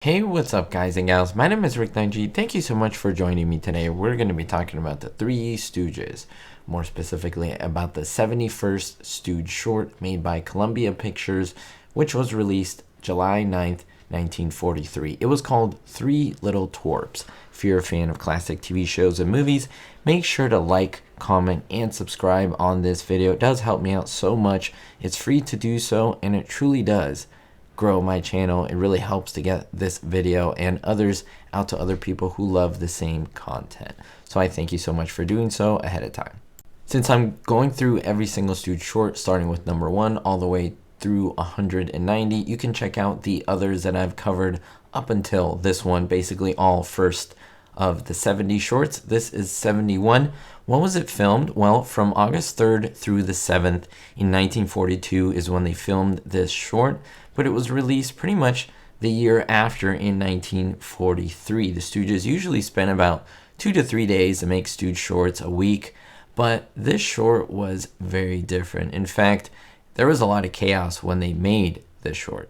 Hey, what's up, guys and gals? My name is Rick 9G. Thank you so much for joining me today. We're going to be talking about the Three Stooges, more specifically about the 71st Stooge short made by Columbia Pictures, which was released July 9th, 1943. It was called Three Little Twerps. If you're a fan of classic TV shows and movies, make sure to like, comment, and subscribe on this video. It does help me out so much. It's free to do so, and it truly does grow my channel. It really helps to get this video and others out to other people who love the same content. So I thank you so much for doing so ahead of time. Since I'm going through every single Stooge short, starting with number 1 all the way through 190, you can check out the others that I've covered up until this one, basically all first of the 70 shorts. This is 71. When was it filmed? Well, from August 3rd through the 7th in 1942 is when they filmed this short, but it was released pretty much the year after in 1943. The Stooges usually spent about 2 to 3 days to make Stooge shorts a week, but this short was very different. In fact, there was a lot of chaos when they made this short.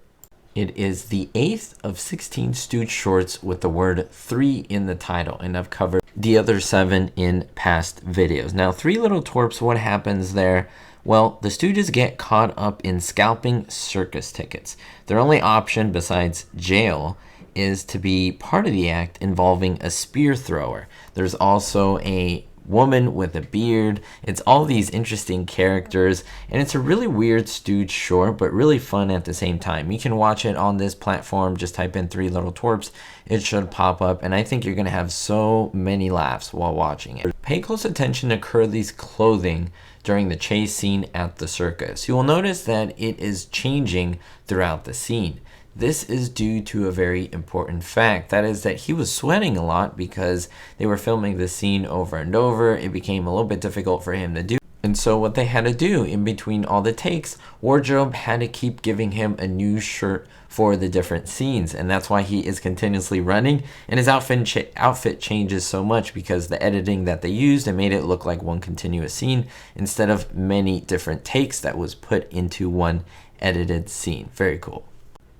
It is the 8th of 16 Stooge shorts with the word 3 in the title, and I've covered the other 7 in past videos. Now, Three Little Twerps, what happens there? Well, the Stooges get caught up in scalping circus tickets. Their only option besides jail is to be part of the act involving a spear thrower. There's also a woman with a beard. It's all these interesting characters, and it's a really weird Stooge short, but really fun at the same time. You can watch it on this platform. Just type in Three Little Twerps. It should pop up, and I think you're going to have so many laughs while watching it. Pay close attention to Curly's clothing during the chase scene at the circus. You will notice that it is changing throughout the scene. This is due to a very important fact. That is that he was sweating a lot because they were filming this scene over and over. It became a little bit difficult for him to do. And so what they had to do in between all the takes, wardrobe had to keep giving him a new shirt for the different scenes. And that's why he is continuously running. And his outfit changes so much because the editing that they used, it made it look like one continuous scene instead of many different takes that was put into one edited scene. Very cool.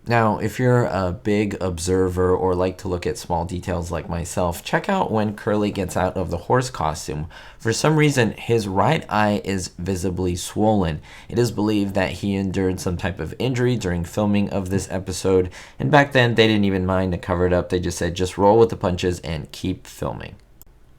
Now, if you're a big observer or like to look at small details like myself, check out when Curly gets out of the horse costume. For some reason, his right eye is visibly swollen. It is believed that he endured some type of injury during filming of this episode, and back then they didn't even mind to cover it up. They just said, just roll with the punches and keep filming.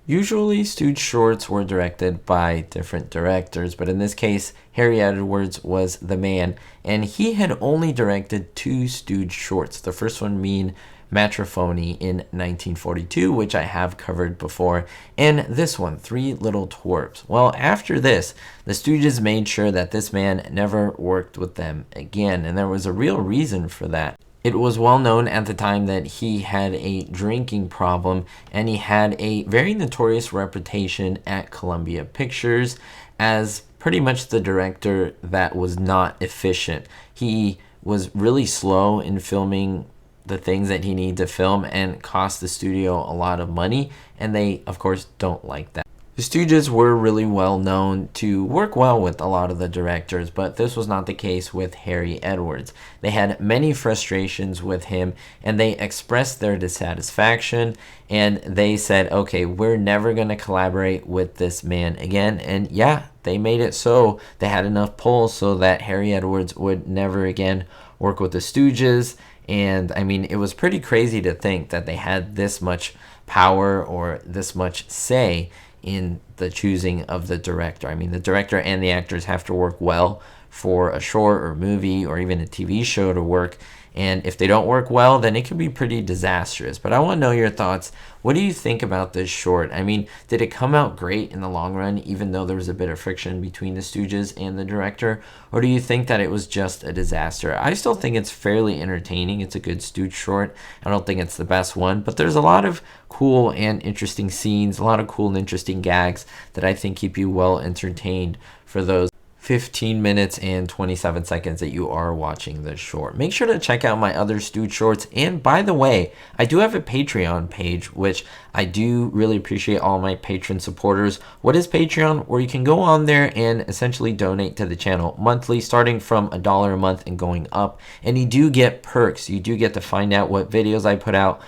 Usually, Stooge shorts were directed by different directors, but in this case, Harry Edwards was the man, and he had only directed 2 Stooge shorts. The first one being Matrophony in 1942, which I have covered before, and this one, Three Little Twerps. Well, after this, the Stooges made sure that this man never worked with them again, and there was a real reason for that. It was well known at the time that he had a drinking problem, and he had a very notorious reputation at Columbia Pictures as pretty much the director that was not efficient. He was really slow in filming the things that he needed to film and cost the studio a lot of money, and they, of course, don't like that. The Stooges were really well known to work well with a lot of the directors, but this was not the case with Harry Edwards. They had many frustrations with him, and they expressed their dissatisfaction, and they said, okay, we're never going to collaborate with this man again. And yeah, they made it so. They had enough pull so that Harry Edwards would never again work with the Stooges. And I mean, it was pretty crazy to think that they had this much power or this much say in the choosing of the director. I mean, the director and the actors have to work well for a short or movie or even a TV show to work. And if they don't work well, then it can be pretty disastrous. But I want to know your thoughts. What do you think about this short? I mean, did it come out great in the long run, even though there was a bit of friction between the Stooges and the director? Or do you think that it was just a disaster? I still think it's fairly entertaining. It's a good Stooge short. I don't think it's the best one, but there's a lot of cool and interesting scenes, a lot of cool and interesting gags that I think keep you well entertained for those 15 minutes and 27 seconds that you are watching this short. Make sure to check out my other Stooge shorts. And by the way, I do have a Patreon page, which I do really appreciate all my patron supporters. What is Patreon? Where you can go on there and essentially donate to the channel monthly, starting from $1 a month and going up. And you do get perks. You do get to find out what videos I put out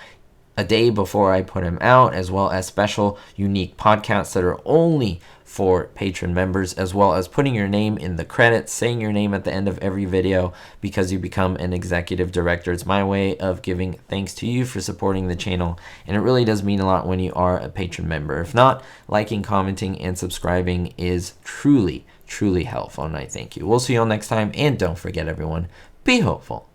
a day before I put them out, as well as special unique podcasts that are only for patron members, as well as putting your name in the credits, saying your name at the end of every video because you become an executive director. It's my way of giving thanks to you for supporting the channel, and it really does mean a lot when you are a patron member. If not, liking, commenting, and subscribing is truly helpful, and I thank you. We'll see you all next time, and don't forget, everyone, be hopeful.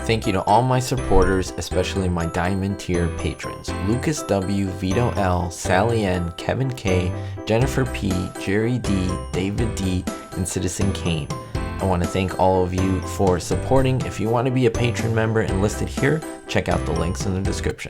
Thank you to all my supporters, especially my Diamond tier patrons: Lucas W, Vito L, Sally N, Kevin K, Jennifer P, Jerry D, David D, and Citizen Kane. I want to thank all of you for supporting. If you want to be a patron member and listed here, check out the links in the description.